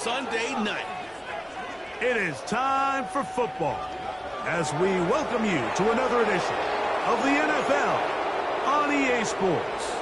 Sunday night. It is time for football as we welcome you to another edition of the NFL on EA Sports.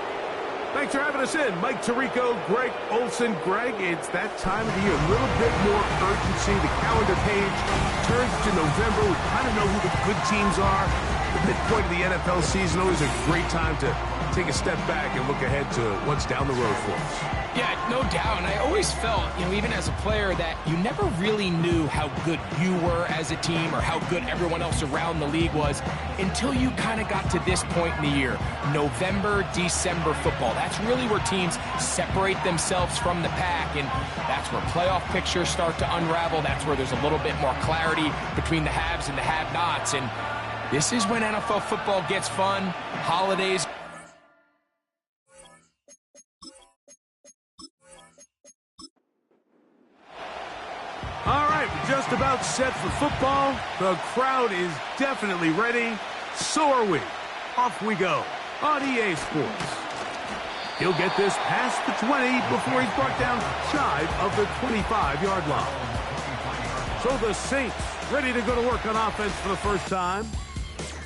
Thanks for having us in. Mike Tirico, Greg Olsen. Greg, it's that time of the year. A little bit more urgency. The calendar page turns to November. We kind of know who the good teams are. The midpoint of the NFL season, always a great time to take a step back and look ahead to what's down the road for us. Yeah, no doubt. And I always felt, even as a player, that you never really knew how good you were as a team or how good everyone else around the league was until you kind of got to this point in the year. November, December football. That's really where teams separate themselves from the pack, and that's where playoff pictures start to unravel. That's where there's a little bit more clarity between the haves and the have-nots. And this is when NFL football gets fun. Holidays. All right, we're just about set for football. The crowd is definitely ready. So are we. Off we go on EA Sports. He'll get this past the 20 before he's brought down shy of the 25-yard line. So the Saints ready to go to work on offense for the first time.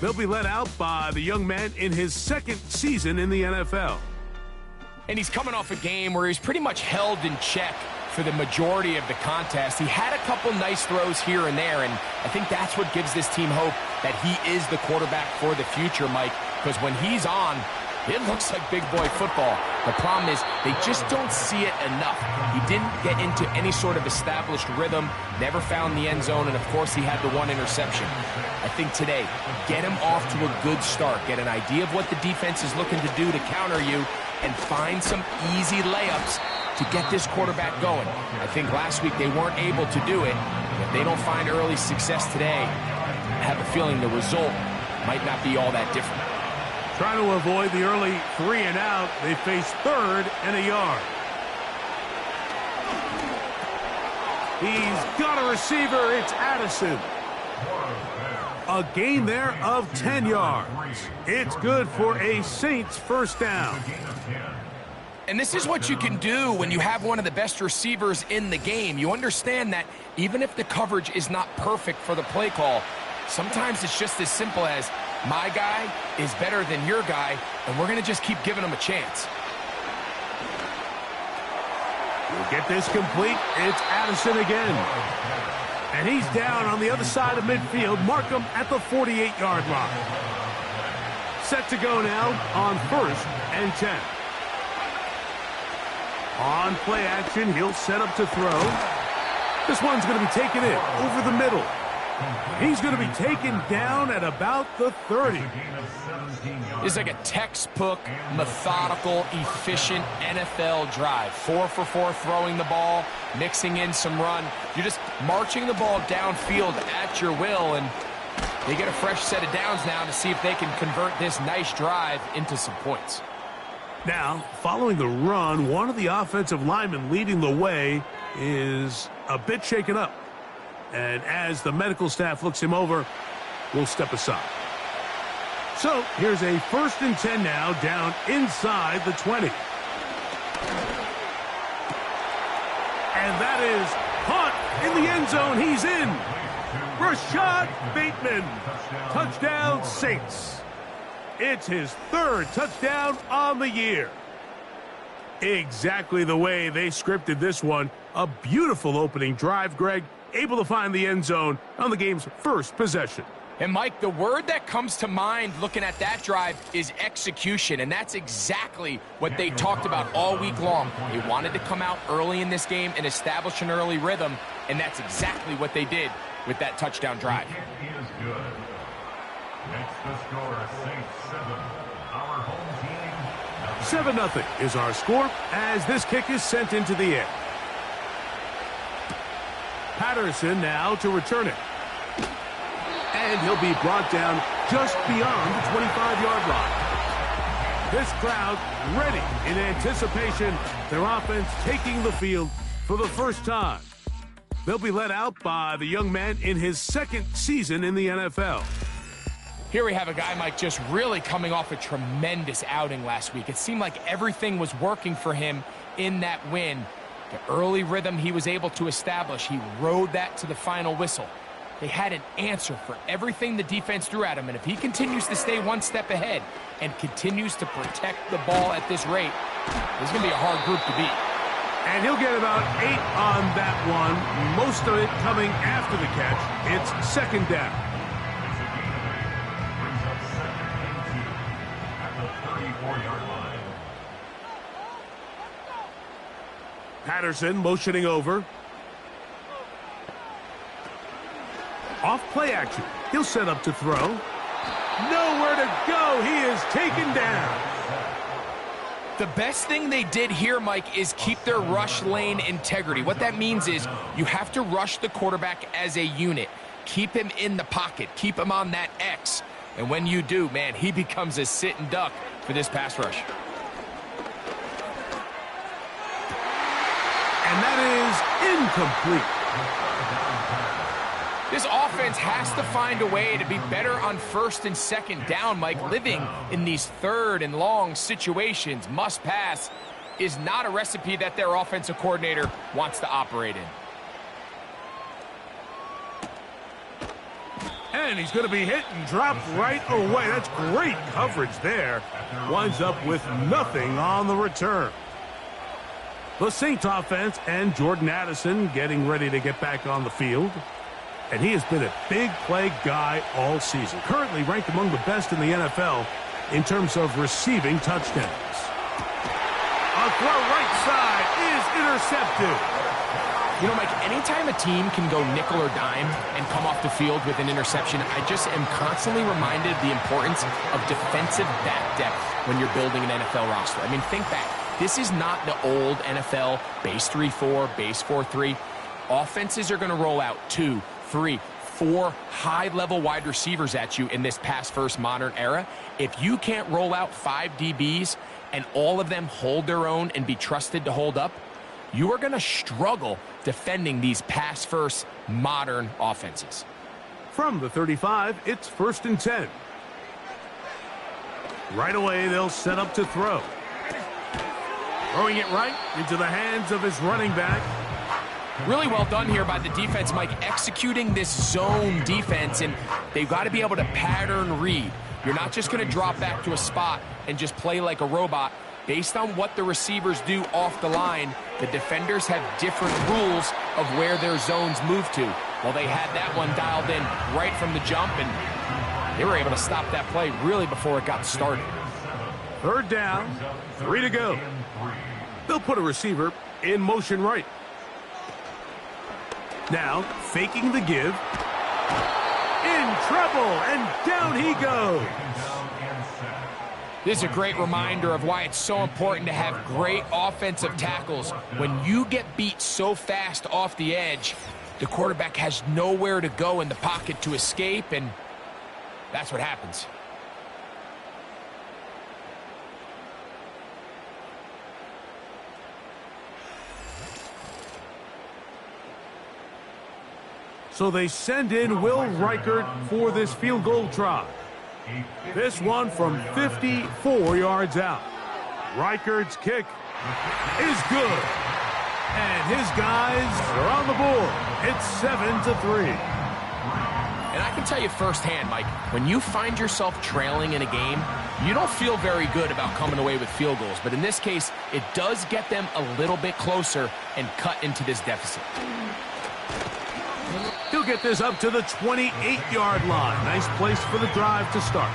They'll be led out by the young man in his second season in the NFL. And he's coming off a game where he's pretty much held in check for the majority of the contest. He had a couple nice throws here and there, and I think that's what gives this team hope that he is the quarterback for the future, Mike, because when he's on, it looks like big boy football. The problem is they just don't see it enough. He didn't get into any sort of established rhythm, never found the end zone, and of course he had the one interception. I think today, get him off to a good start, get an idea of what the defense is looking to do to counter you, and find some easy layups to get this quarterback going. I think last week they weren't able to do it. If they don't find early success today, I have a feeling the result might not be all that different. Trying to avoid the early 3 and out, they face 3rd and a yard. He's got a receiver, it's Addison. A gain there of 10 yards. It's good for a Saints first down. And this is what you can do when you have one of the best receivers in the game. You understand that even if the coverage is not perfect for the play call, sometimes it's just as simple as my guy is better than your guy, and we're going to just keep giving him a chance. We'll get this complete. It's Addison again. And he's down on the other side of midfield. Mark him at the 48-yard line. Set to go now on 1st and 10. On play action, he'll set up to throw. This one's going to be taken in over the middle. He's going to be taken down at about the 30. It's like a textbook, methodical, efficient NFL drive. 4 for 4 throwing the ball, mixing in some run. You're just marching the ball downfield at your will, and they get a fresh set of downs now to see if they can convert this nice drive into some points. Now, following the run, one of the offensive linemen leading the way is a bit shaken up. And as the medical staff looks him over, we'll step aside. So, here's a 1st and 10 now, down inside the 20. And that is caught in the end zone. He's in. Rashad Bateman. Touchdown, Saints. It's his 3rd touchdown on the year. Exactly the way they scripted this one. A beautiful opening drive, Greg. Able to find the end zone on the game's first possession. And, Mike, the word that comes to mind looking at that drive is execution, and that's exactly what they talked about all week long. They wanted to come out early in this game and establish an early rhythm, and that's exactly what they did with that touchdown drive. Next the score, Saints 7. Our home team 7-0 is our score as this kick is sent into the air. Patterson now to return it. And he'll be brought down just beyond the 25-yard line. This crowd ready in anticipation. Their offense taking the field for the first time. They'll be led out by the young man in his second season in the NFL. Here we have a guy, Mike, just really coming off a tremendous outing last week. It seemed like everything was working for him in that win. The early rhythm he was able to establish, he rode that to the final whistle. They had an answer for everything the defense threw at him, and if he continues to stay one step ahead and continues to protect the ball at this rate, this is going to be a hard group to beat. And he'll get about 8 on that one, most of it coming after the catch. It's second down. Brings up 7 and 18 at the 34-yard line. Patterson motioning over. Off play action. He'll set up to throw. Nowhere to go. He is taken down. The best thing they did here, Mike, is keep their rush lane integrity. What that means is you have to rush the quarterback as a unit. Keep him in the pocket. Keep him on that X. And when you do, man, he becomes a sitting duck for this pass rush. And that is incomplete. This offense has to find a way to be better on first and second down, Mike. Living in these third and long situations, must pass, is not a recipe that their offensive coordinator wants to operate in. And he's going to be hit and dropped right away. That's great coverage there. Winds up with nothing on the return. The Saints offense and Jordan Addison getting ready to get back on the field. And he has been a big play guy all season. Currently ranked among the best in the NFL in terms of receiving touchdowns. A throw right side is intercepted. You know, Mike, anytime a team can go nickel or dime and come off the field with an interception, I just am constantly reminded of the importance of defensive back depth when you're building an NFL roster. I mean, think back. This is not the old NFL base 3-4, base 4-3. Offenses are going to roll out 2, 3, 4 high-level wide receivers at you in this pass-first modern era. If you can't roll out 5 DBs and all of them hold their own and be trusted to hold up, you are going to struggle defending these pass-first modern offenses. From the 35, it's 1st and 10. Right away, they'll set up to throw. Throwing it right into the hands of his running back. Really well done here by the defense, Mike, executing this zone defense, and they've got to be able to pattern read. You're not just going to drop back to a spot and just play like a robot. Based on what the receivers do off the line, the defenders have different rules of where their zones move to. Well, they had that one dialed in right from the jump, and they were able to stop that play really before it got started. 3rd down, 3 to go. They'll put a receiver in motion right. Now, faking the give. In trouble, and down he goes. This is a great reminder of why it's so important to have great offensive tackles. When you get beat so fast off the edge, the quarterback has nowhere to go in the pocket to escape, and that's what happens. So they send in Will Reichard for this field goal try. This one from 54 yards out. Reichard's kick is good. And his guys are on the board. It's 7-3. And I can tell you firsthand, Mike, when you find yourself trailing in a game, you don't feel very good about coming away with field goals. But in this case, it does get them a little bit closer and cut into this deficit. He'll get this up to the 28-yard line. Nice place for the drive to start.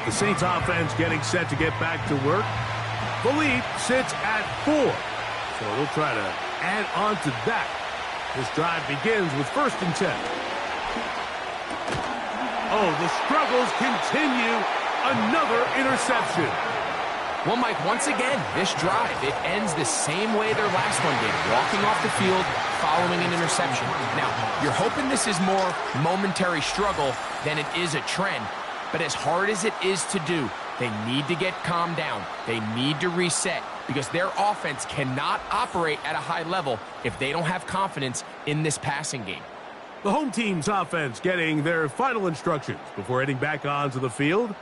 The Saints offense getting set to get back to work. The lead sits at 4. So we'll try to add on to that. This drive begins with 1st and 10. Oh, the struggles continue. Another interception. Well, Mike, once again, this drive, it ends the same way their last one did, walking off the field following an interception. Now, you're hoping this is more momentary struggle than it is a trend, but as hard as it is to do, they need to get calmed down. They need to reset because their offense cannot operate at a high level if they don't have confidence in this passing game. The home team's offense getting their final instructions before heading back onto the field.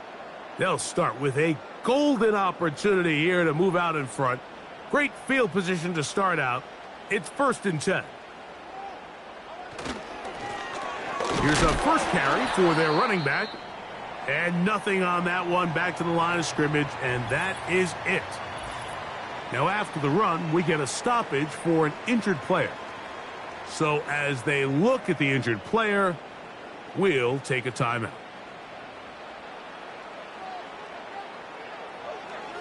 They'll start with a golden opportunity here to move out in front. Great field position to start out. It's 1st and 10. Here's a first carry for their running back. And nothing on that one, back to the line of scrimmage, and that is it. Now after the run, we get a stoppage for an injured player. So as they look at the injured player, we'll take a timeout.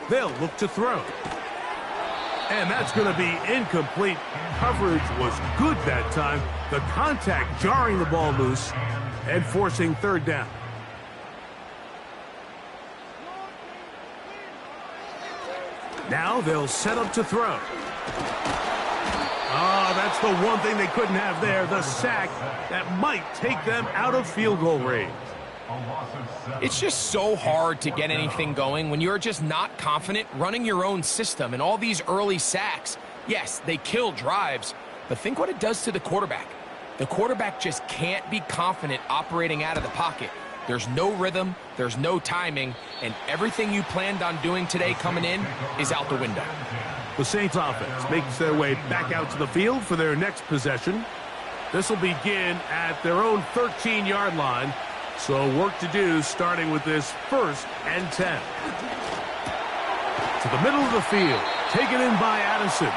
They'll look to throw. And that's going to be incomplete. Coverage was good that time. The contact jarring the ball loose and forcing 3rd down. Now they'll set up to throw. Oh, that's the one thing they couldn't have there, the sack that might take them out of field goal range. It's just so hard to get anything going when you're just not confident running your own system. And all these early sacks, yes, they kill drives, but think what it does to the quarterback. The quarterback just can't be confident operating out of the pocket. There's no rhythm, there's no timing, and everything you planned on doing today coming in is out the window. The Saints offense makes their way back out to the field for their next possession. This will begin at their own 13-yard line. So work to do starting with this 1st and 10. To the middle of the field, taken in by Addison.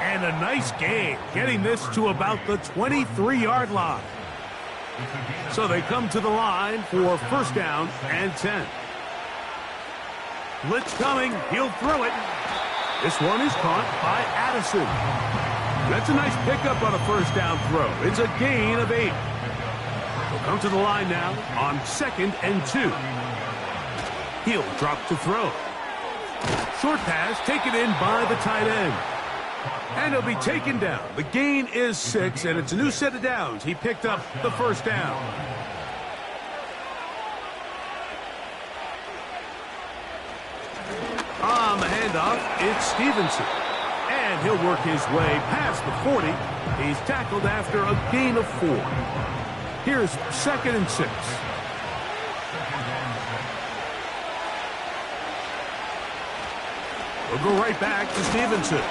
And a nice gain, getting this to about the 23-yard line. So they come to the line for 1st down and 10. Blitz coming, he'll throw it. This one is caught by Addison. That's a nice pickup on a 1st down throw. It's a gain of 8. We'll come to the line now on 2nd and 2. He'll drop to throw. Short pass taken in by the tight end. And he'll be taken down. The gain is 6, and it's a new set of downs. He picked up the 1st down. On the handoff, it's Stevenson. And he'll work his way past the 40. He's tackled after a gain of 4. Here's 2nd and 6. We'll go right back to Stevenson.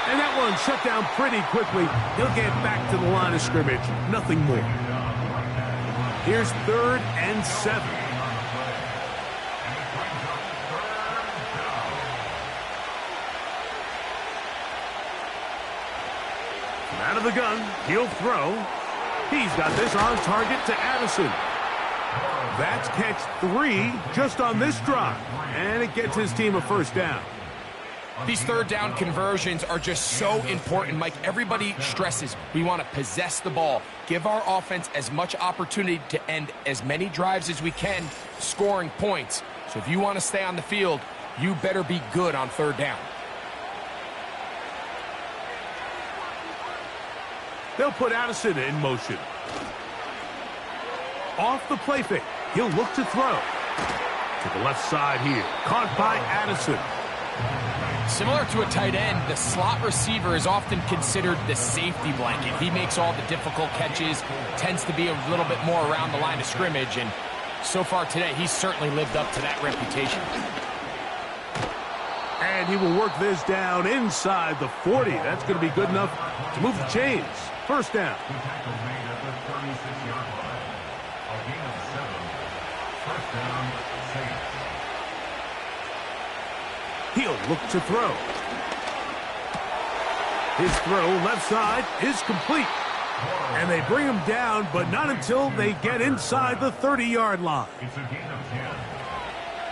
And that one shut down pretty quickly. He'll get back to the line of scrimmage. Nothing more. Here's 3rd and 7. From out of the gun, he'll throw. He's got this on target to Addison. That's catch 3 just on this drive. And it gets his team a 1st down. These 3rd down conversions are just so important, Mike. Everybody stresses we want to possess the ball, give our offense as much opportunity to end as many drives as we can, scoring points. So if you want to stay on the field, you better be good on 3rd down. They'll put Addison in motion. Off the play fake. He'll look to throw. To the left side here. Caught by Addison. Similar to a tight end, the slot receiver is often considered the safety blanket. He makes all the difficult catches, tends to be a little bit more around the line of scrimmage, and so far today, he's certainly lived up to that reputation. And he will work this down inside the 40. That's going to be good enough to move the chains. 1st down. He'll look to throw. His throw left side is complete. And they bring him down, but not until they get inside the 30-yard line. It's a gain of 10.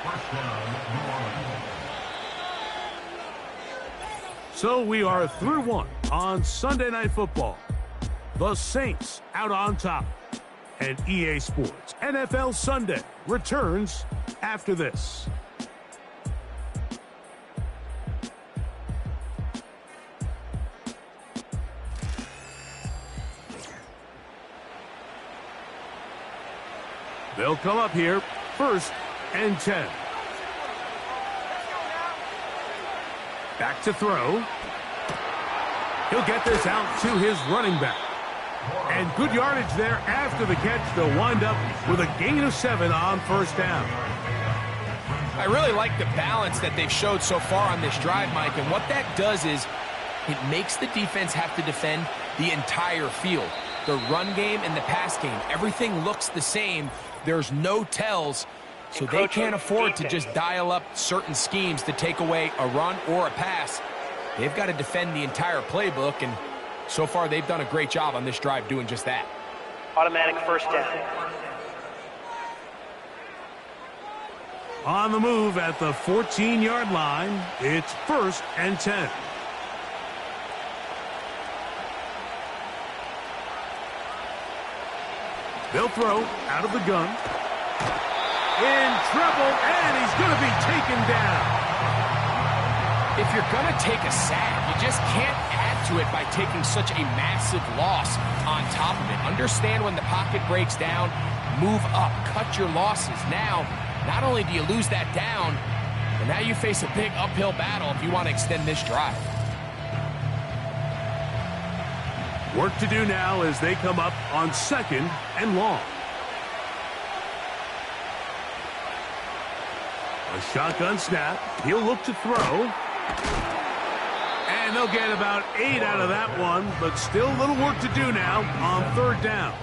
1st down, New Orleans. So we are through 1 on Sunday Night Football. The Saints out on top. And EA Sports NFL Sunday returns after this. They'll come up here, 1st and 10. Back to throw. He'll get this out to his running back. And good yardage there after the catch. They'll wind up with a gain of 7 on 1st down. I really like the balance that they've showed so far on this drive, Mike, and what that does is it makes the defense have to defend the entire field. The run game and the pass game, everything looks the same. There's no tells, so they can't afford to just dial up certain schemes to take away a run or a pass. They've got to defend the entire playbook, and so far they've done a great job on this drive doing just that. Automatic first down. On the move at the 14-yard line, it's 1st and 10. They'll throw out of the gun. In trouble, and he's going to be taken down. If you're going to take a sack, you just can't add to it by taking such a massive loss on top of it. Understand when the pocket breaks down, move up, cut your losses. Now, not only do you lose that down, but now you face a big uphill battle if you want to extend this drive. Work to do now as they come up on 2nd and long. A shotgun snap. He'll look to throw. And they'll get about 8 out of that one, but still a little work to do now on 3rd down.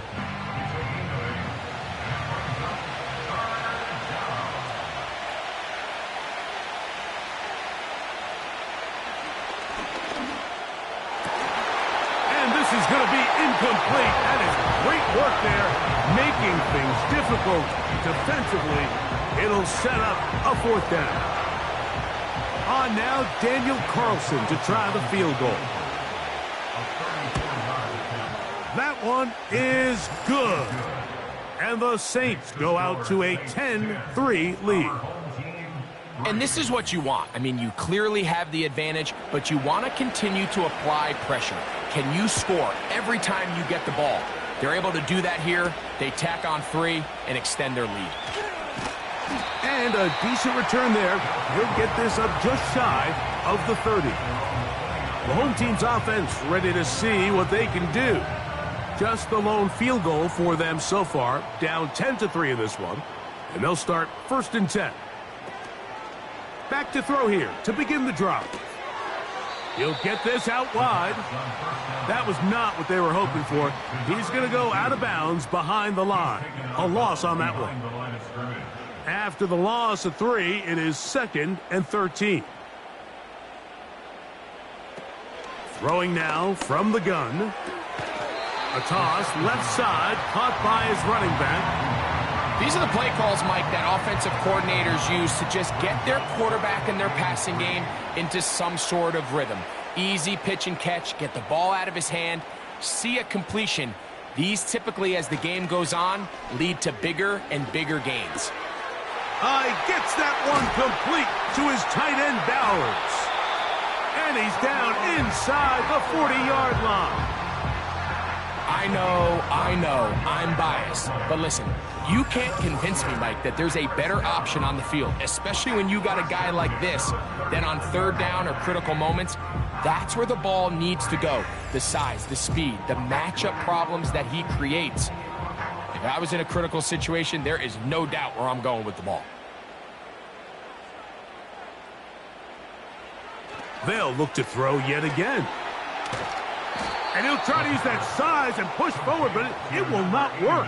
Is going to be incomplete. That is great work there, making things difficult defensively. It'll set up a 4th down. On now, Daniel Carlson to try the field goal. That one is good. And the Saints go out to a 10-3 lead. And this is what you want. I mean, you clearly have the advantage, but you want to continue to apply pressure. Can you score every time you get the ball? They're able to do that here. They tack on 3 and extend their lead. And a decent return there. He'll get this up just shy of the 30. The home team's offense ready to see what they can do. Just the lone field goal for them so far. Down 10-3 in this one. And they'll start 1st and 10. Back to throw here to begin the drive. He'll get this out wide. That was not what they were hoping for. He's going to go out of bounds behind the line. A loss on that one. After the loss of 3, it is 2nd and 13. Throwing now from the gun. A toss left side, caught by his running back. These are the play calls, Mike, that offensive coordinators use to just get their quarterback and their passing game into some sort of rhythm. Easy pitch and catch, get the ball out of his hand, see a completion. These typically, as the game goes on, lead to bigger and bigger gains. He gets that one complete to his tight end, Bowers. And he's down inside the 40-yard line. I know, I'm biased. But listen, you can't convince me, Mike, that there's a better option on the field, especially when you got a guy like this, that on 3rd down or critical moments, that's where the ball needs to go. The size, the speed, the matchup problems that he creates. If I was in a critical situation, there is no doubt where I'm going with the ball. They'll look to throw yet again. And he'll try to use that size and push forward, but it will not work.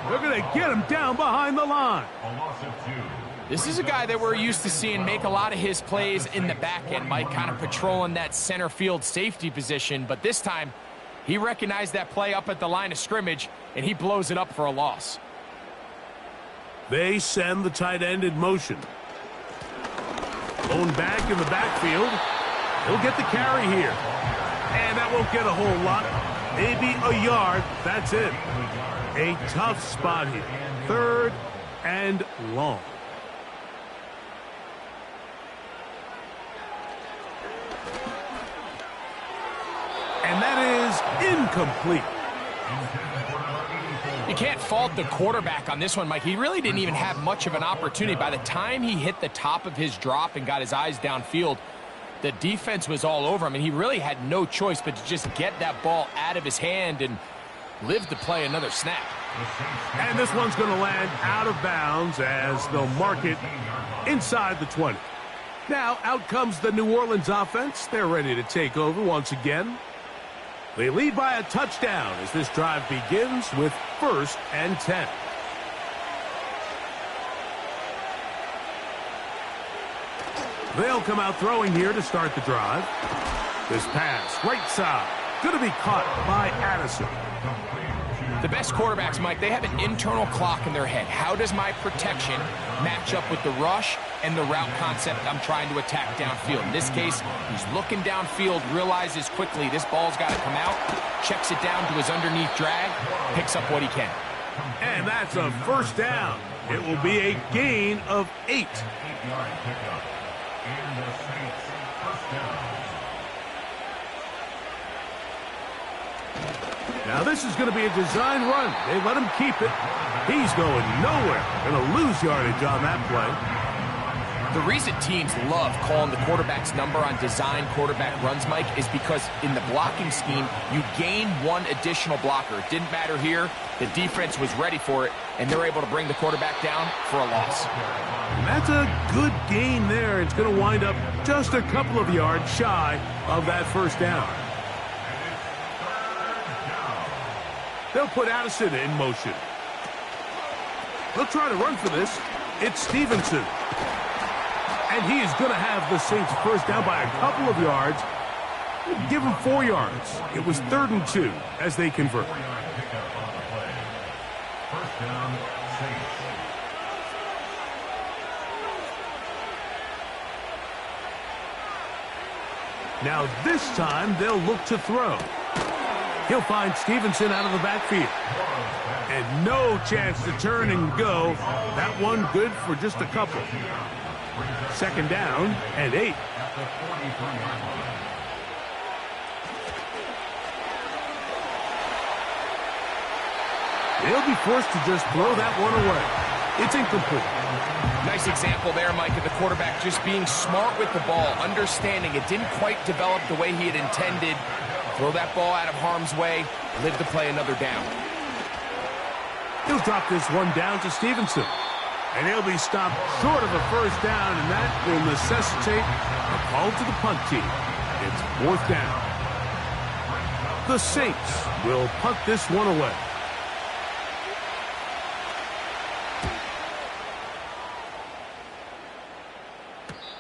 They're going to get him down behind the line. This is a guy that we're used to seeing make a lot of his plays in the back end, Mike, kind of patrolling that center field safety position. But this time, he recognized that play up at the line of scrimmage, and he blows it up for a loss. They send the tight end in motion. Blown back in the backfield. He'll get the carry here. And that won't get a whole lot. Maybe a yard. That's it. A tough spot here. 3rd and long. And that is incomplete. You can't fault the quarterback on this one, Mike. He really didn't even have much of an opportunity. By the time he hit the top of his drop and got his eyes downfield, the defense was all over him, and he really had no choice but to just get that ball out of his hand and live to play another snap. And this one's going to land out of bounds as they'll mark it inside the 20. Now, out comes the New Orleans offense. They're ready to take over once again. They lead by a touchdown as this drive begins with 1st and 10. They'll come out throwing here to start the drive. This pass, right side, going to be caught by Addison. The best quarterbacks, Mike, they have an internal clock in their head. How does my protection match up with the rush and the route concept I'm trying to attack downfield? In this case, he's looking downfield, realizes quickly this ball's got to come out, checks it down to his underneath drag, picks up what he can. And that's a 1st down. It will be a gain of 8. Now this is going to be a design run. They let him keep it. He's going nowhere. Going to lose yardage on that play. The reason teams love calling the quarterback's number on design quarterback runs, Mike, is because in the blocking scheme, you gain one additional blocker. It didn't matter here. The defense was ready for it, and they're able to bring the quarterback down for a loss. That's a good gain there. It's going to wind up just a couple of yards shy of that 1st down. They'll put Addison in motion. They'll try to run for this. It's Stevenson. And he is going to have the Saints 1st down by a couple of yards. Give him 4 yards. It was 3rd and 2 as they convert. Now this time they'll look to throw. He'll find Stevenson out of the backfield. And no chance to turn and go. That one good for just a couple. 2nd down and 8. They'll be forced to just throw that one away. It's incomplete. Nice example there, Mike, of the quarterback just being smart with the ball, understanding it didn't quite develop the way he had intended. Throw that ball out of harm's way, live to play another down. He'll drop this one down to Stevenson. And he'll be stopped short of a 1st down, and that will necessitate a call to the punt team. It's 4th down. The Saints will punt this one away.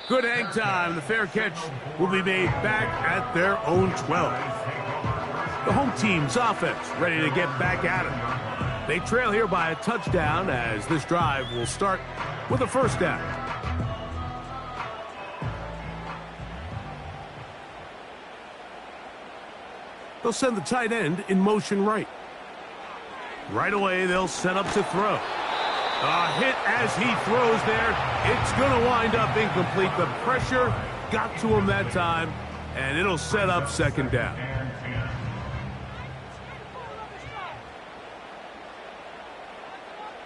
Good hang time. The fair catch will be made back at their own 12. The home team's offense ready to get back at it. They trail here by a touchdown as this drive will start with a 1st down. They'll send the tight end in motion right. Right away, they'll set up to throw. A hit as he throws there. It's going to wind up incomplete. The pressure got to him that time, and it'll set up 2nd down.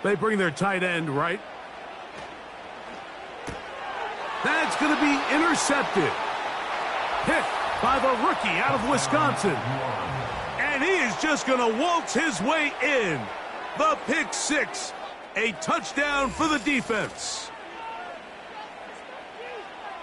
They bring their tight end right. That's going to be intercepted. Hit by the rookie out of Wisconsin. And he is just going to waltz his way in. The pick 6. A touchdown for the defense.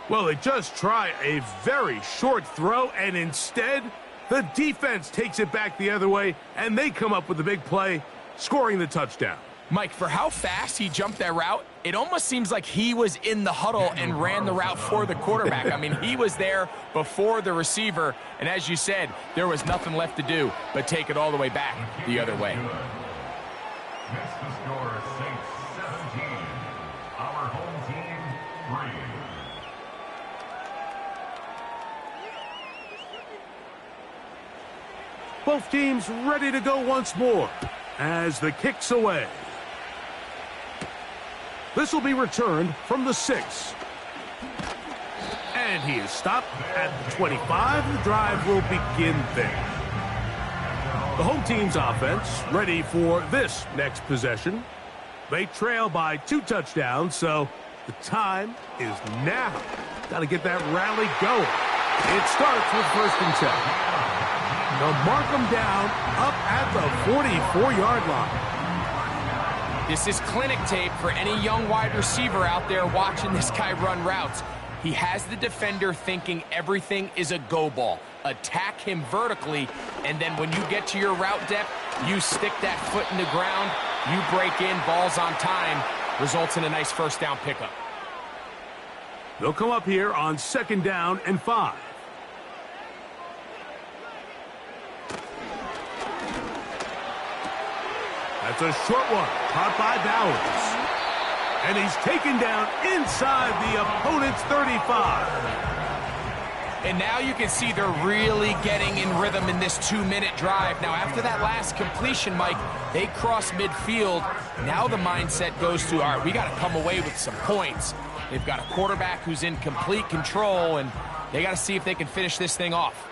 Well, they just try a very short throw, and instead, the defense takes it back the other way, and they come up with a big play, scoring the touchdown. Mike, for how fast he jumped that route, it almost seems like he was in the huddle and ran the route for the quarterback. I mean, he was there before the receiver, and as you said, there was nothing left to do but take it all the way back the other way. That's the score, Saints 17. Our home team 3. Both teams ready to go once more as the kick's away. This will be returned from the 6. And he is stopped at the 25. The drive will begin there. The home team's offense ready for this next possession. They trail by 2 touchdowns, so the time is now. Got to get that rally going. It starts with 1st and 10. They'll mark them down up at the 44-yard line. This is clinic tape for any young wide receiver out there watching this guy run routes. He has the defender thinking everything is a go ball. Attack him vertically, and then when you get to your route depth, you stick that foot in the ground, you break in, ball's on time, results in a nice first down pickup. They'll come up here on 2nd down and 5. That's a short one, caught by Bowers. And he's taken down inside the opponent's 35. And now you can see they're really getting in rhythm in this 2-minute drive. Now, after that last completion, Mike, they cross midfield. Now the mindset goes to, all right, we got to come away with some points. They've got a quarterback who's in complete control, and they got to see if they can finish this thing off.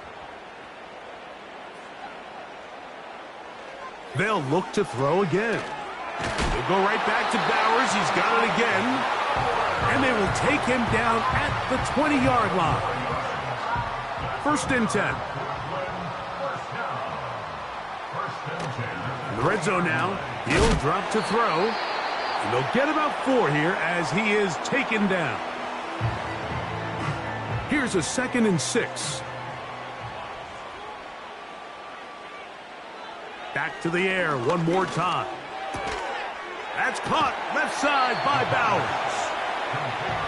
They'll look to throw again. They'll go right back to Bowers. He's got it again. And they will take him down at the 20-yard line. 1st and 10. In the red zone now. He'll drop to throw. And they'll get about 4 here as he is taken down. Here's a 2nd and 6. Back to the air one more time. That's caught left side by Bowers.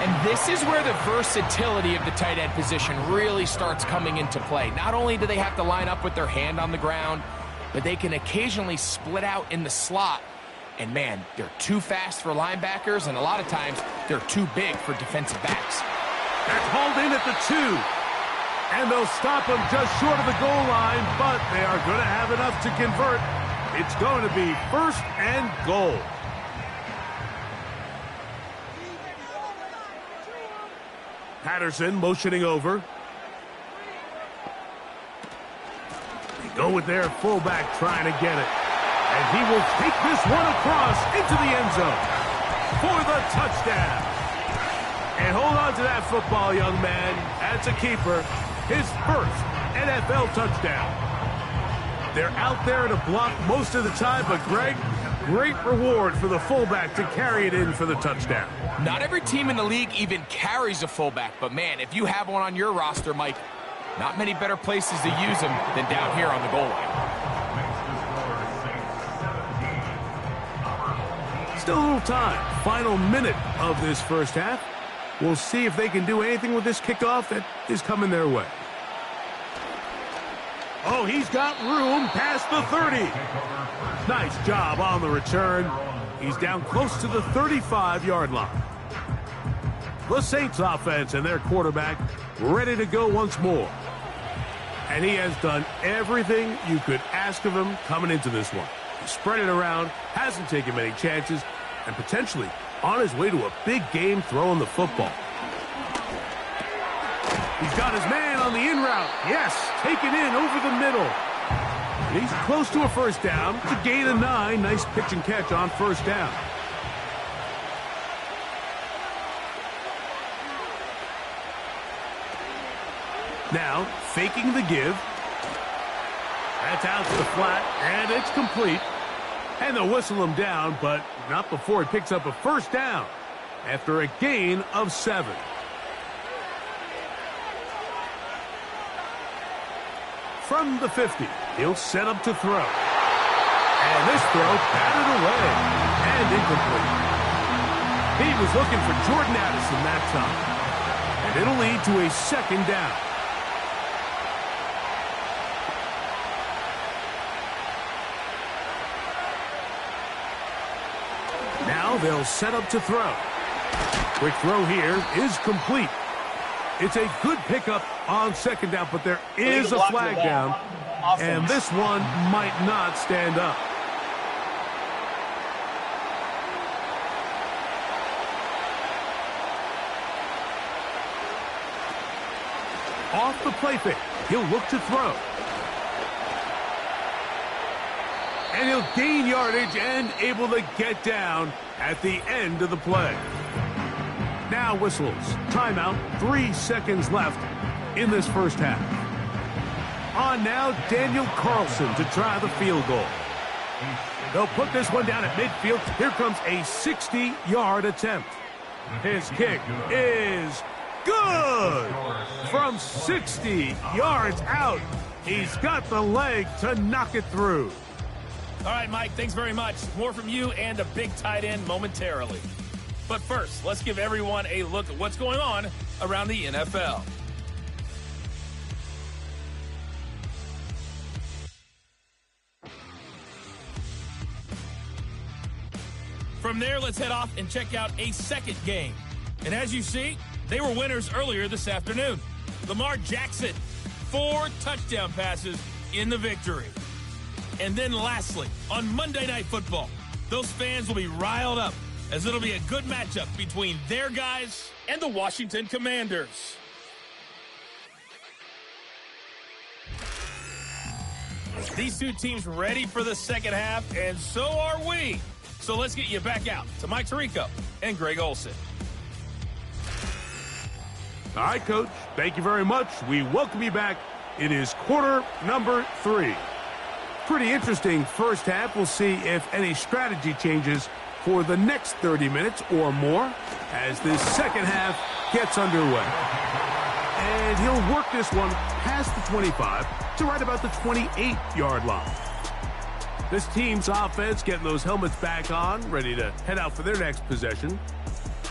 And this is where the versatility of the tight end position really starts coming into play. Not only do they have to line up with their hand on the ground, but they can occasionally split out in the slot. And man, they're too fast for linebackers, and a lot of times they're too big for defensive backs. That's hauled in at the 2. And they'll stop him just short of the goal line, but they are going to have enough to convert. It's going to be 1st and goal. Patterson motioning over. They go with their fullback trying to get it. And he will take this one across into the end zone for the touchdown. And hold on to that football, young man. That's a keeper. His first NFL touchdown. They're out there to block most of the time, but Greg, great reward for the fullback to carry it in for the touchdown. Not every team in the league even carries a fullback, but man, if you have one on your roster, Mike, not many better places to use them than down here on the goal line. Still a little time. Final minute of this first half. We'll see if they can do anything with this kickoff that is coming their way. Oh, he's got room past the 30. Nice job on the return. He's down close to the 35-yard line. The Saints offense and their quarterback ready to go once more. And he has done everything you could ask of him coming into this one. He spread it around, hasn't taken many chances, and potentially on his way to a big game throwing the football. He's got his man on the in route. Yes, taken in over the middle. And he's close to a first down. It's a gain of 9. Nice pitch and catch on first down. Now, faking the give. That's out to the flat, and it's complete. And they'll whistle him down, but not before he picks up a first down after a gain of 7. From the 50, he'll set up to throw. And this throw batted away and incomplete. He was looking for Jordan Addison that time. And it'll lead to a second down. Now they'll set up to throw. Quick throw here is complete. It's a good pickup on second down, but there is a flag down, and this one might not stand up. Off the play fake, he'll look to throw. And he'll gain yardage and able to get down at the end of the play. Now whistles. Timeout. 3 seconds left in this first half. On now, Daniel Carlson to try the field goal. They'll put this one down at midfield. Here comes a 60-yard attempt. His kick is good. From 60 yards out, he's got the leg to knock it through. All right, Mike, thanks very much. More from you and a big tight end momentarily. But first, let's give everyone a look at what's going on around the NFL. From there, let's head off and check out a second game. And as you see, they were winners earlier this afternoon. Lamar Jackson, 4 touchdown passes in the victory. And then lastly, on Monday Night Football, those fans will be riled up as it'll be a good matchup between their guys and the Washington Commanders. These two teams ready for the second half, and so are we. So let's get you back out to Mike Tirico and Greg Olsen. All right, Coach. Thank you very much. We welcome you back. It is quarter number 3. Pretty interesting first half. We'll see if any strategy changes for the next 30 minutes or more as this second half gets underway. And he'll work this one past the 25 to right about the 28-yard line. This team's offense getting those helmets back on, ready to head out for their next possession.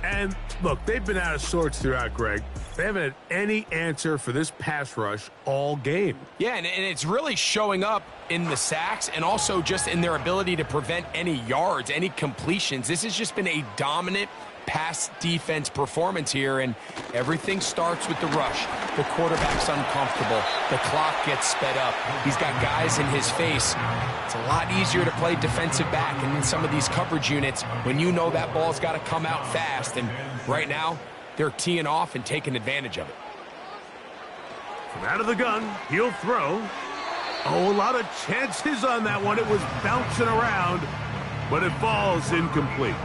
And look, they've been out of sorts throughout, Greg. They haven't had any answer for this pass rush all game. Yeah, and it's really showing up in the sacks and also just in their ability to prevent any yards, any completions. This has just been a dominant pass defense performance here, and everything starts with the rush. The quarterback's uncomfortable. The clock gets sped up. He's got guys in his face. It's a lot easier to play defensive back and in some of these coverage units when you know that ball's got to come out fast, and right now they're teeing off and taking advantage of it. From out of the gun, he'll throw. Oh, a lot of chances on that one. It was bouncing around, but it falls incomplete.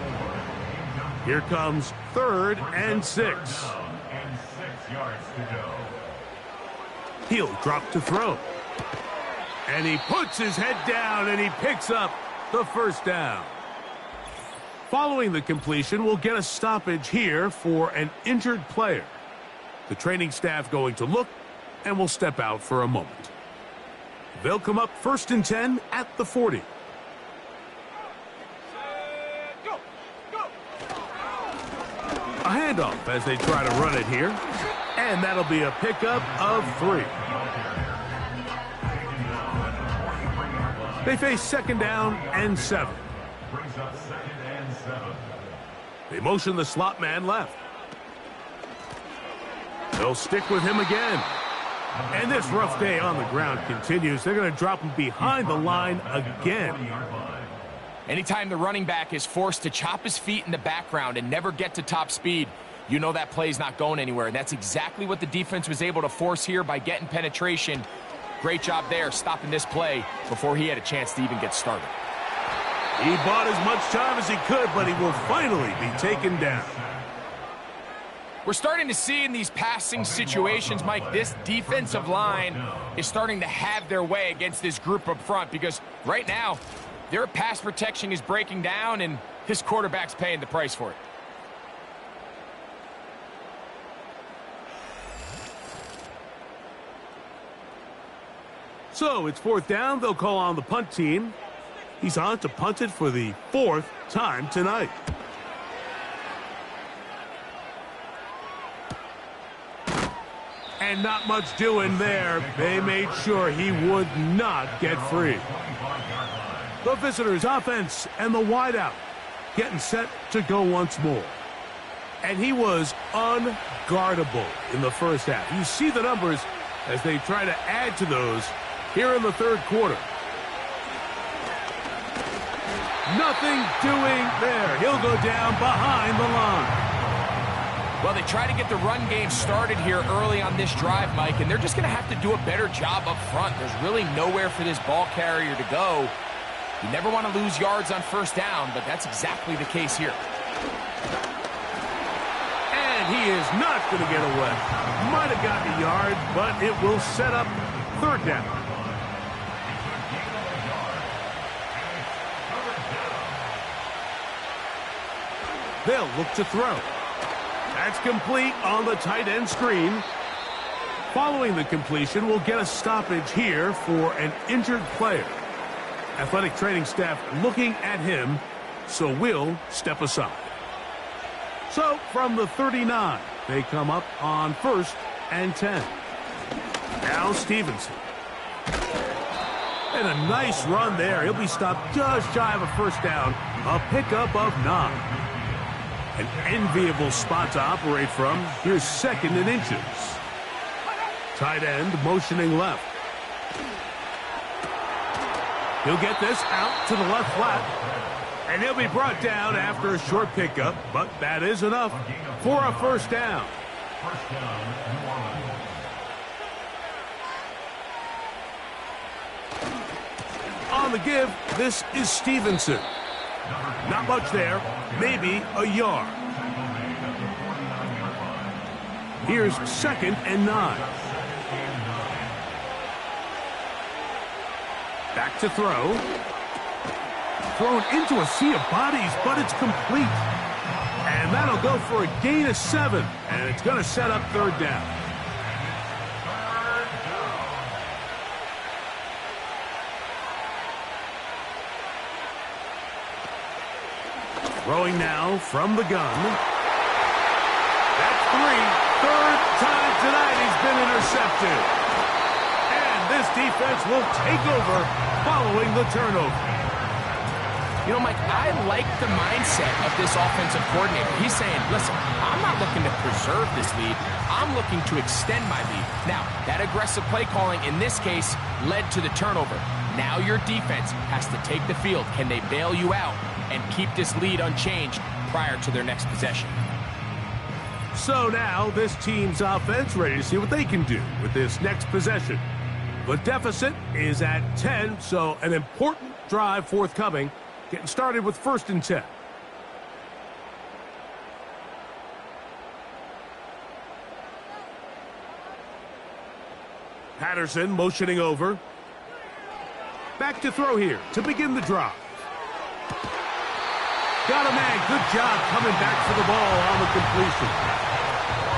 Here comes 3rd and 6. And 6 yards to go. He'll drop to throw. And he puts his head down and he picks up the first down. Following the completion, we'll get a stoppage here for an injured player. The training staff going to look and will step out for a moment. They'll come up 1st and 10 at the 40. A handoff as they try to run it here. And that'll be a pickup of 3. They face 2nd down and 7. Brings up 2nd and 7. They motion the slot man left. They'll stick with him again. And this rough day on the ground continues. They're going to drop him behind the line again. Anytime the running back is forced to chop his feet in the background and never get to top speed, you know that play's not going anywhere. And that's exactly what the defense was able to force here by getting penetration. Great job there, stopping this play before he had a chance to even get started. He bought as much time as he could, but he will finally be taken down. We're starting to see in these passing situations, Mike, this defensive line is starting to have their way against this group up front because right now, their pass protection is breaking down, and this quarterback's paying the price for it. So it's 4th down. They'll call on the punt team. He's on to punt it for the 4th time tonight. And not much doing there. They made sure he would not get free. The visitors' offense and the wideout getting set to go once more. And he was unguardable in the first half. You see the numbers as they try to add to those here in the 3rd quarter. Nothing doing there. He'll go down behind the line. Well, they try to get the run game started here early on this drive, Mike, and they're just going to have to do a better job up front. There's really nowhere for this ball carrier to go. You never want to lose yards on 1st down, but that's exactly the case here. And he is not going to get away. Might have gotten a yard, but it will set up 3rd down. They'll look to throw. That's complete on the tight end screen. Following the completion, we'll get a stoppage here for an injured player. Athletic training staff looking at him, so we'll step aside. So from the 39, they come up on 1st and 10. Now Stevenson. And a nice run there. He'll be stopped just shy of a first down. A pickup of 9. An enviable spot to operate from. Here's 2nd and inches. Tight end motioning left. He'll get this out to the left flat. And he'll be brought down after a short pickup. But that is enough for a first down. First down, New Orleans. On the give, this is Stevenson. Not much there, maybe a yard. Here's 2nd and 9. Back to throw. Thrown into a sea of bodies, but it's complete. And that'll go for a gain of 7. And it's going to set up 3rd down. Throwing now from the gun. That's 3. 3rd time tonight he's been intercepted. And this defense will take over following the turnover. You know, Mike, I like the mindset of this offensive coordinator. He's saying, listen, I'm not looking to preserve this lead. I'm looking to extend my lead. Now, that aggressive play calling in this case led to the turnover. Now your defense has to take the field. Can they bail you out and keep this lead unchanged prior to their next possession? So now this team's offense ready to see what they can do with this next possession. The deficit is at 10, so an important drive forthcoming. Getting started with 1st and 10. Patterson motioning over. Back to throw here to begin the drive. Got a man. Good job coming back for the ball on the completion.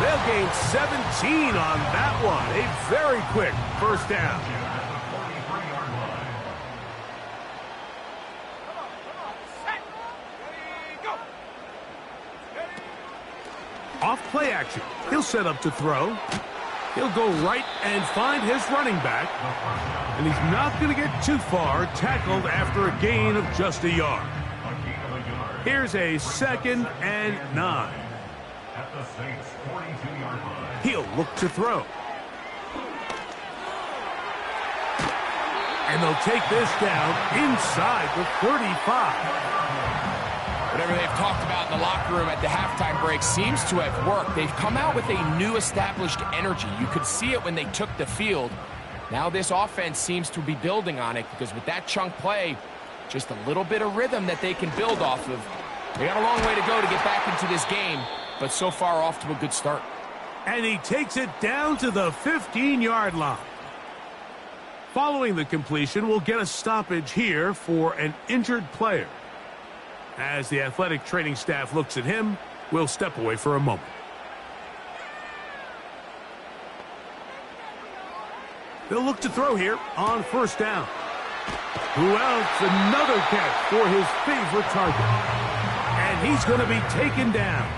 They'll gain 17 on that one. A very quick first down. Off play action. He'll set up to throw. He'll go right and find his running back. And he's not going to get too far, tackled after a gain of just a yard. Here's a 2nd and 9. At the Saints' 42-yard line. He'll look to throw. And they'll take this down inside the 35. Whatever they've talked about in the locker room at the halftime break seems to have worked. They've come out with a new established energy. You could see it when they took the field. Now this offense seems to be building on it because with that chunk play, just a little bit of rhythm that they can build off of. They got a long way to go to get back into this game, but so far off to a good start. And he takes it down to the 15-yard line. Following the completion, we'll get a stoppage here for an injured player. As the athletic training staff looks at him, we'll step away for a moment. They'll look to throw here on 1st down. Who else? Another catch for his favorite target. And he's going to be taken down.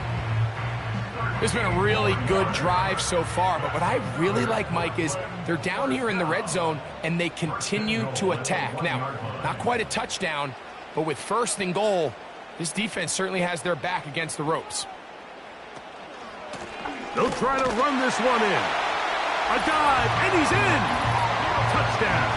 This has been a really good drive so far, but what I really like, Mike, is they're down here in the red zone and they continue to attack. Now, not quite a touchdown, but with 1st and goal, this defense certainly has their back against the ropes. They'll try to run this one in. A dive, and he's in. Touchdown.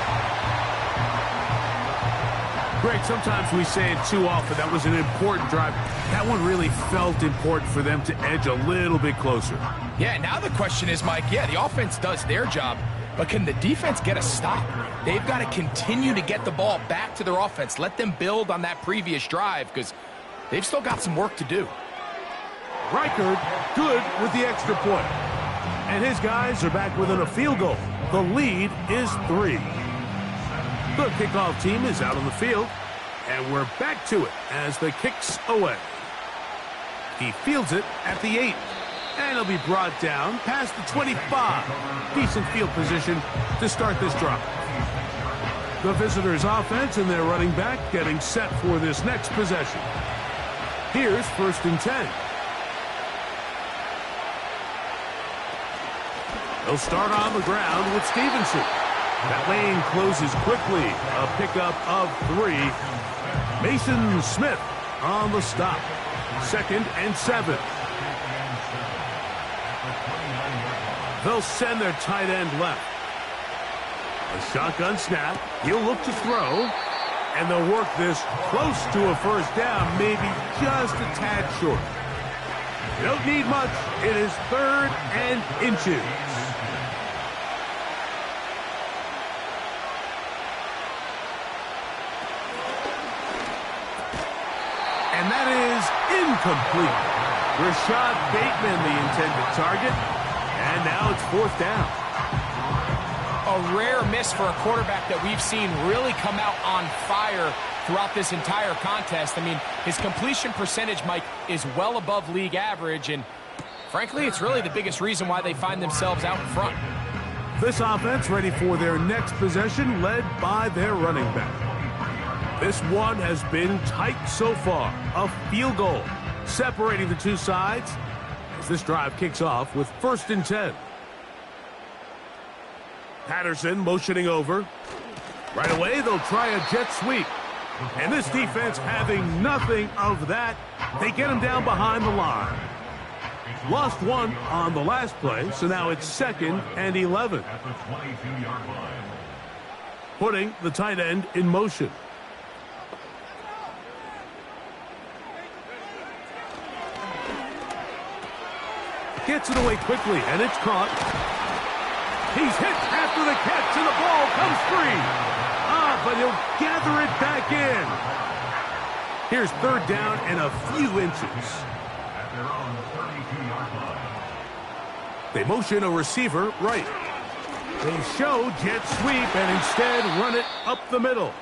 Greg, sometimes we say it too often. That was an important drive. That one really felt important for them to edge a little bit closer. Yeah, now the question is, Mike, yeah, the offense does their job, but can the defense get a stop? They've got to continue to get the ball back to their offense. Let them build on that previous drive because they've still got some work to do. Reichard good with the extra point. And his guys are back within a field goal. The lead is 3. The kickoff team is out on the field. And we're back to it as the kick's away. He fields it at the 8. And he'll be brought down past the 25. Decent field position to start this drive. The visitors' offense and their running back getting set for this next possession. Here's 1st and 10. They'll start on the ground with Stevenson. That lane closes quickly. A pickup of 3. Mason Smith on the stop. 2nd and 7. They'll send their tight end left. A shotgun snap. He'll look to throw. And they'll work this close to a 1st down, maybe just a tad short. They don't need much. It is 3rd and inches. And that is incomplete. Rashad Bateman, the intended target. And now it's 4th down. A rare miss for a quarterback that we've seen really come out on fire throughout this entire contest. I mean, his completion percentage, Mike, is well above league average, and frankly, it's really the biggest reason why they find themselves out in front. This offense ready for their next possession, led by their running back. This one has been tight so far. A field goal separating the two sides as this drive kicks off with 1st and 10. Patterson motioning over. Right away, they'll try a jet sweep. And this defense having nothing of that. They get him down behind the line. Lost one on the last play, so now it's 2nd and 11. At the 22-yard line. Putting the tight end in motion. Gets it away quickly, and it's caught. He's hit after the catch, and the ball comes free. But he'll gather it back in. Here's 3rd down and a few inches. At their own 32-yard line. They motion a receiver right. They show jet sweep and instead run it up the middle.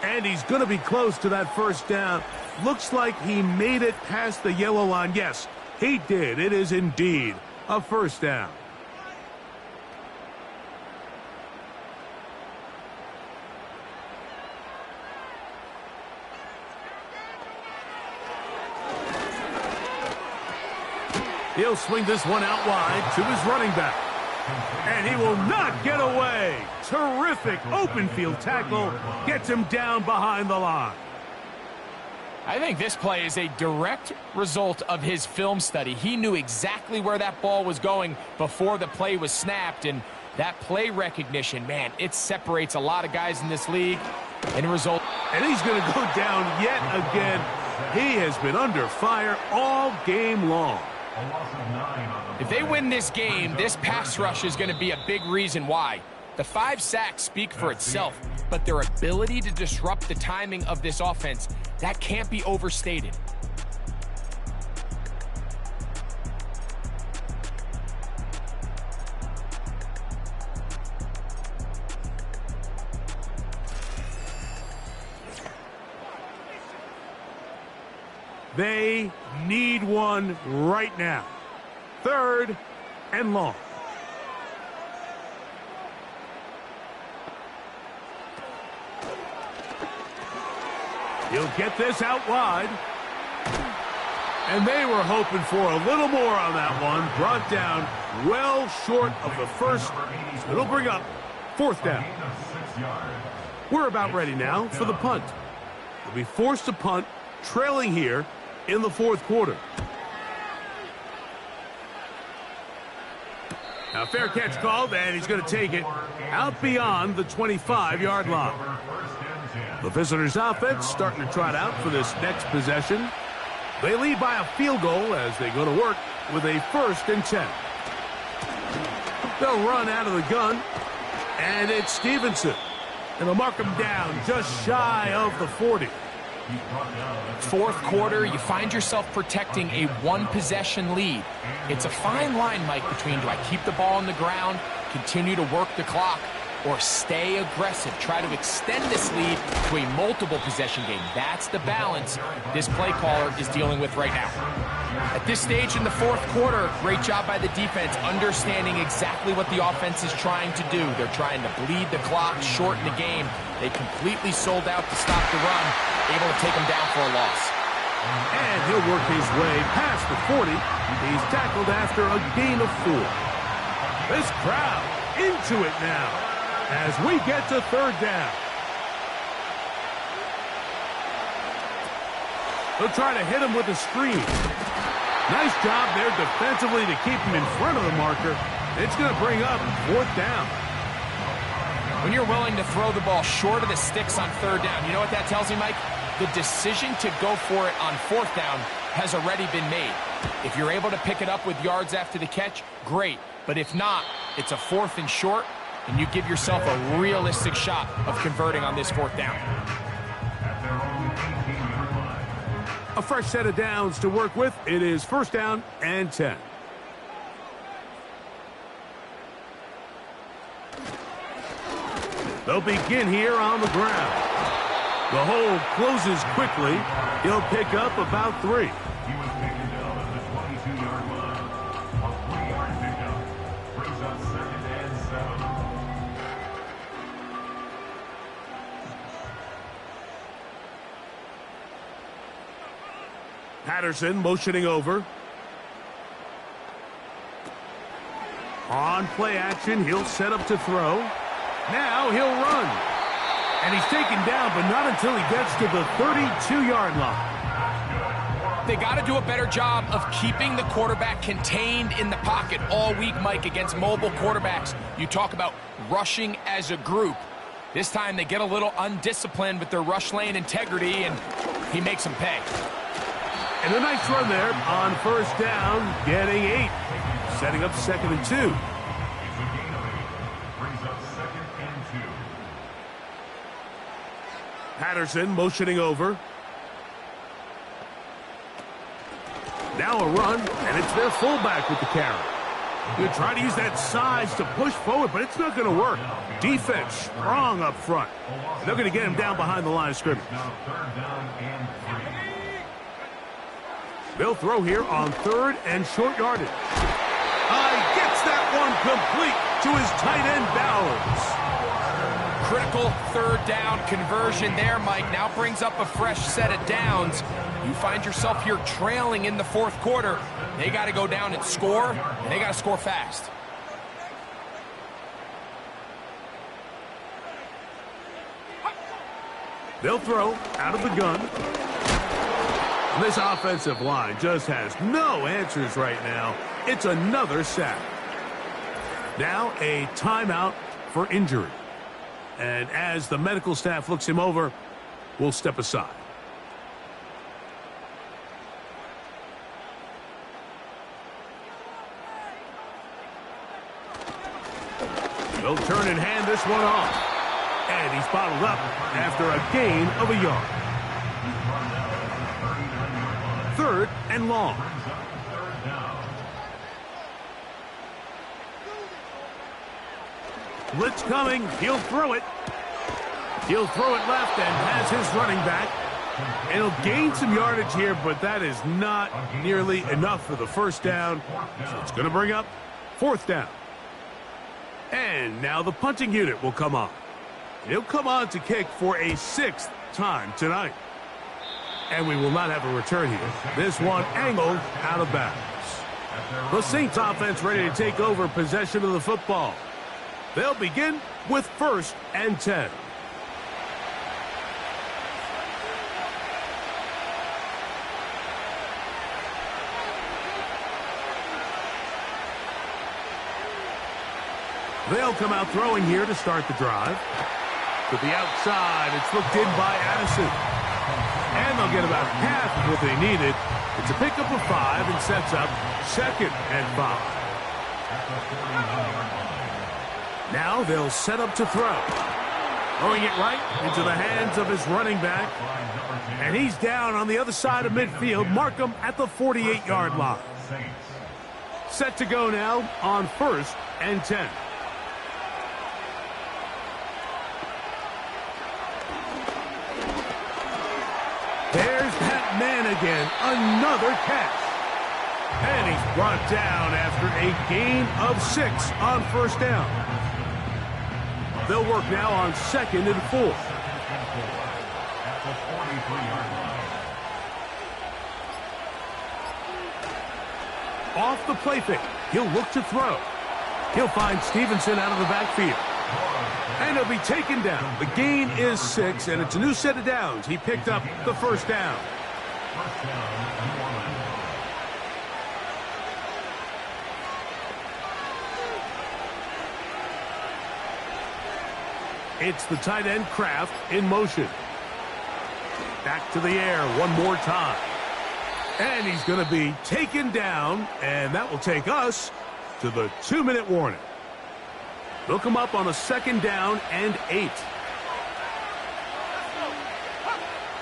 And he's going to be close to that 1st down. Looks like he made it past the yellow line. Yes, he did. It is indeed a 1st down. He'll swing this one out wide to his running back. And he will not get away. Terrific open field tackle. Gets him down behind the line. I think this play is a direct result of his film study. He knew exactly where that ball was going before the play was snapped. And that play recognition, man, it separates a lot of guys in this league. And result. And he's going to go down yet again. He has been under fire all game long. If they win this game, this pass rush is going to be a big reason why. The 5 sacks speak for itself, but their ability to disrupt the timing of this offense, that can't be overstated. They need one right now. 3rd and long. He'll get this out wide. And they were hoping for a little more on that one. Brought down well short of the 1st. It'll bring up 4th down. We're about ready now for the punt. They'll be forced to punt, trailing here in the 4th quarter. Now, fair catch called, and he's going to take it out beyond the 25-yard line. The visitors' offense starting to trot out for this next possession. They lead by a field goal as they go to work with a 1st and 10. They'll run out of the gun, and it's Stevenson. And they'll mark him down just shy of the 40. 4th quarter, you find yourself protecting a 1-possession lead. It's a fine line, Mike, between do I keep the ball on the ground, continue to work the clock, or stay aggressive. Try to extend this lead to a multiple possession game. That's the balance this play caller is dealing with right now. At this stage in the fourth quarter, great job by the defense, understanding exactly what the offense is trying to do. They're trying to bleed the clock, shorten the game. They completely sold out to stop the run, able to take them down for a loss. And he'll work his way past the 40. He's tackled after a gain of 4. This crowd into it now as we get to third down. They'll try to hit him with a screen. Nice job there defensively to keep him in front of the marker. It's going to bring up fourth down. When you're willing to throw the ball short of the sticks on third down, you know what that tells me, Mike? The decision to go for it on fourth down has already been made. If you're able to pick it up with yards after the catch, great. But if not, it's a fourth and short, and you give yourself a realistic shot of converting on this fourth down. A fresh set of downs to work with. It is first down and 10. They'll begin here on the ground. The hole closes quickly. He'll pick up about 3. He was taken down at the 22-yard line. A 3-yard pickup brings up second and 7. Patterson motioning over. On play action, he'll set up to throw. Now he'll run. And he's taken down, but not until he gets to the 32-yard line. They got to do a better job of keeping the quarterback contained in the pocket all week, Mike, against mobile quarterbacks. You talk about rushing as a group. This time they get a little undisciplined with their rush lane integrity, and he makes them pay. And a nice run there on first down, getting 8. Setting up second and 2. Patterson motioning over. Now a run, and it's their fullback with the carry. They're trying to use that size to push forward, but it's not going to work. Defense strong up front. They're going to get him down behind the line of scrimmage. They'll throw here on third and short yardage. Gets that one complete to his tight end, Bowers. Critical third down conversion there, Mike. Now brings up a fresh set of downs. You find yourself here trailing in the fourth quarter. They got to go down and score, and they got to score fast. They'll throw out of the gun. This offensive line just has no answers right now. It's another sack. Now a timeout for injury. And as the medical staff looks him over, we'll step aside. They'll turn and hand this one off. And he's bottled up after a gain of a yard. Third and long. Blitz coming. He'll throw it. He'll throw it left and has his running back. And he'll gain some yardage here, but that is not nearly enough for the first down. So it's going to bring up fourth down. And now the punting unit will come on. He'll come on to kick for a 6th time tonight. And we will not have a return here. This one angled out of bounds. The Saints offense ready to take over possession of the football. They'll begin with first and 10. They'll come out throwing here to start the drive. To the outside, it's looked in by Addison. And they'll get about half of what they needed. It's a pickup of 5 and sets up second and 5. Now they'll set up to throw. Throwing it right into the hands of his running back. And he's down on the other side of midfield. Markham at the 48-yard line. Set to go now on first and 10. again, another catch. And he's brought down after a gain of 6 on first down. They'll work now on 2nd and 4. At the 43-yard line. Off the play fake, he'll look to throw. He'll find Stevenson out of the backfield. And he'll be taken down. The gain is 6, and it's a new set of downs. He picked up the first down. First down, New Orleans. It's the tight end Kraft in motion. Back to the air one more time. And he's going to be taken down, and that will take us to the 2-minute warning. They'll come up on a 2nd down and 8.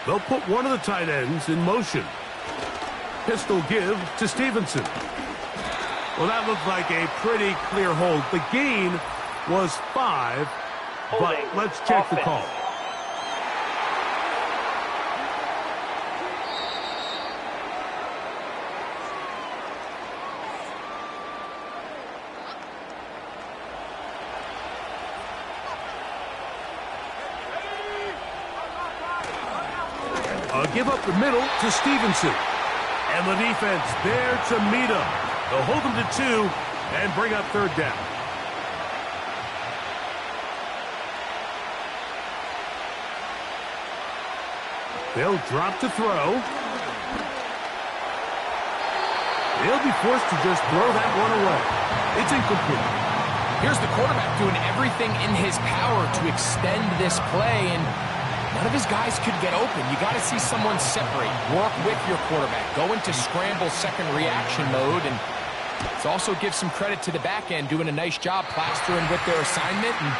They'll put one of the tight ends in motion. Pistol give to Stevenson. Well, that looked like a pretty clear hold. The gain was 5, but let's check the call. Give up the middle to Stevenson. And the defense there to meet him. They'll hold him to 2 and bring up 3rd down. They'll drop to throw. They'll be forced to just throw that one away. It's incomplete. Here's the quarterback doing everything in his power to extend this play, and none of his guys could get open. You got to see someone separate, work with your quarterback, go into scramble second reaction mode, and it also gives some credit to the back end doing a nice job plastering with their assignment, and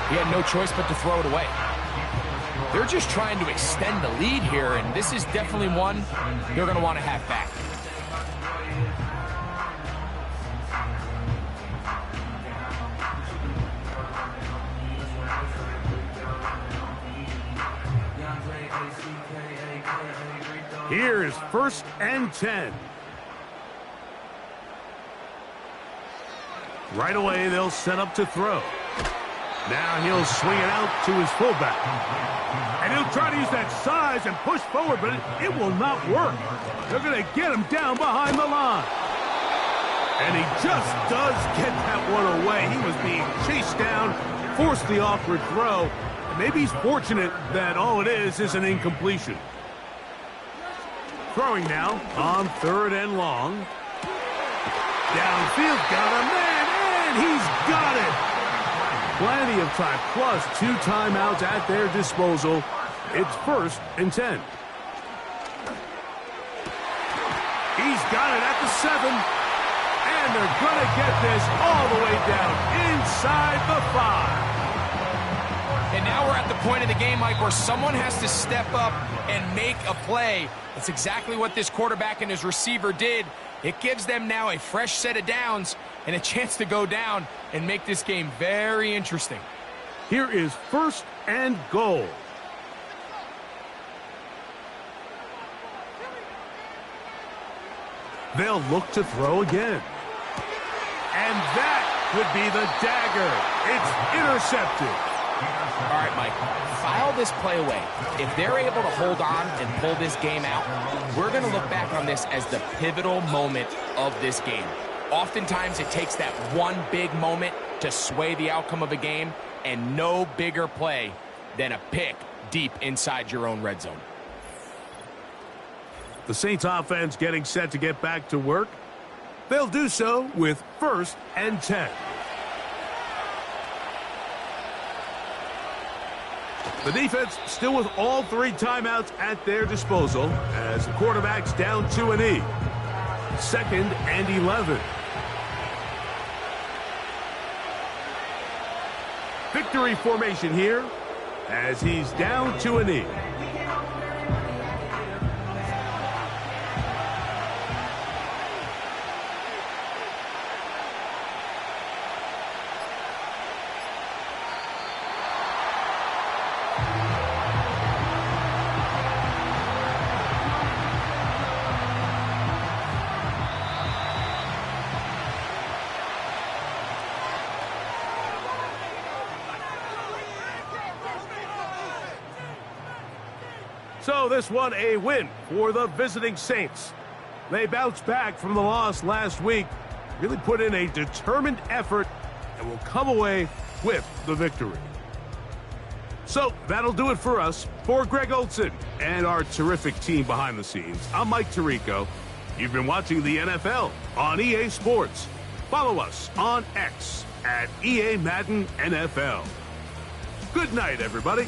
he had no choice but to throw it away. They're just trying to extend the lead here, and this is definitely one they're going to want to have back. Here's 1st and 10. Right away, they'll set up to throw. Now he'll swing it out to his fullback. And he'll try to use that size and push forward, but it will not work. They're going to get him down behind the line. And he just does get that one away. He was being chased down, forced the awkward throw. And maybe he's fortunate that all it is an incompletion. Throwing now on 3rd and long. Downfield, got a man, and he's got it. Plenty of time, plus 2 timeouts at their disposal. It's 1st and 10. He's got it at the 7. And they're going to get this all the way down inside the 5. And now we're at the point of the game, Mike, where someone has to step up and make a play. That's exactly what this quarterback and his receiver did. It gives them now a fresh set of downs and a chance to go down and make this game very interesting. Here is 1st and goal. They'll look to throw again. And that could be the dagger. It's intercepted. All right, Mike, file this play away. If they're able to hold on and pull this game out, we're going to look back on this as the pivotal moment of this game. Oftentimes, it takes that one big moment to sway the outcome of a game, and no bigger play than a pick deep inside your own red zone. The Saints offense getting set to get back to work. They'll do so with 1st and 10. The defense still with all 3 timeouts at their disposal as the quarterback's down to a knee. 2nd and 11. Victory formation here as he's down to a knee. So this one a win for the visiting Saints. They bounced back from the loss last week, really put in a determined effort, and will come away with the victory. So that'll do it for us. For Greg Olson and our terrific team behind the scenes, I'm Mike Tirico. You've been watching the NFL on EA Sports. Follow us on X at EA Madden NFL. Good night, everybody.